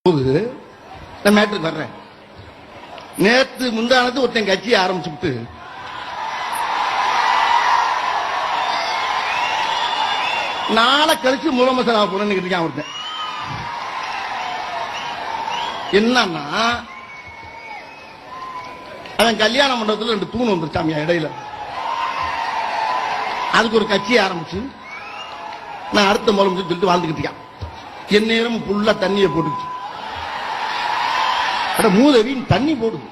நான் மேட்ருக்கு வர்றேன். நேற்று முந்தானது ஒருத்தன் கட்சியை ஆரம்பிச்சுட்டு நாளை கழிச்சு முதலமைச்சர் ஆக போறேன்னு இருக்கான் ஒருத்தன். என்னன்னா அவன் கல்யாண மண்டபத்தில் 2 தூண் வந்துருச்சாமியா இடையில. அதுக்கு ஒரு கட்சியை ஆரம்பிச்சு நான் அடுத்த முதலமைச்சர் சொல்லிட்டு வாழ்ந்துக்கிட்டு இருக்கான். என் நேரம் ஃபுல்லா தண்ணியை போட்டுச்சு. மூதவி தண்ணி போடுது.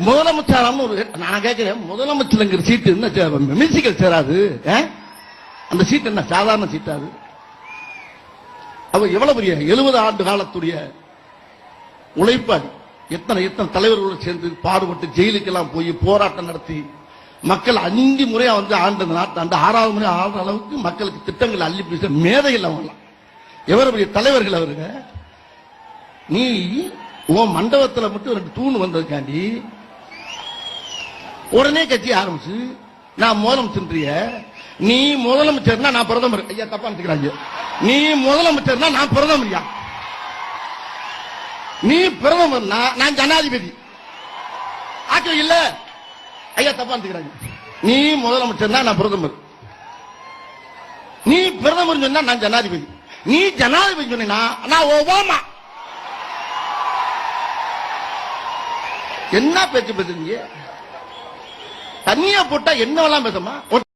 முதலமைச்சர் ஒரு நான் கேட்கிறேன், முதலமைச்சர் சீட்டு என்ன மியூசிக்கல் சேராது? அந்த சீட் என்ன சாதாரண சீட்டாது? அவ எவ்வளவு பெரிய 70 ஆண்டு காலத்துடைய உழைப்பாளி. எத்தனை தலைவர்களோடு சேர்ந்து பாடுபட்டு ஜெயிலுக்கெல்லாம் போய் போராட்டம் நடத்தி மக்கள் 5 முறையா வந்து ஆண்டு நாட்டாண்டு 6வது முறை ஆடுற அளவுக்கு மக்களுக்கு திட்டங்கள் அள்ளி பேச மேதைகள் அவங்க. எவ்வளவு பெரிய தலைவர்கள் அவருங்க. நீ உன் மண்டபத்தில் மட்டும் 2 தூண் வந்ததுக்காண்டி உடனே கட்சி ஆரம்பிச்சு நான் முதலமைச்சர். நீ முதலமைச்சர்னா நான் பிரதமர். ஐயா தப்பா நினைக்கிறாங்க. நீ முதலமைச்சர்னா நான் பிரதமர். நீ பிரதமர்னா நான் ஜனாதிபதி. ஆட்சி இல்ல. ஐயா தப்பா நினைக்கிறாங்க. நீ முதலமைச்சர்னா நான் பிரதமர். நீ பிரதமர் சொன்னா நான் ஜனாதிபதி. நீ ஜனாதிபதி சொன்னா நான் ஒபாமா. என்ன பேச்சு பேசுறீங்க? தண்ணியா போட்டா என்னவெல்லாம் பேசமா?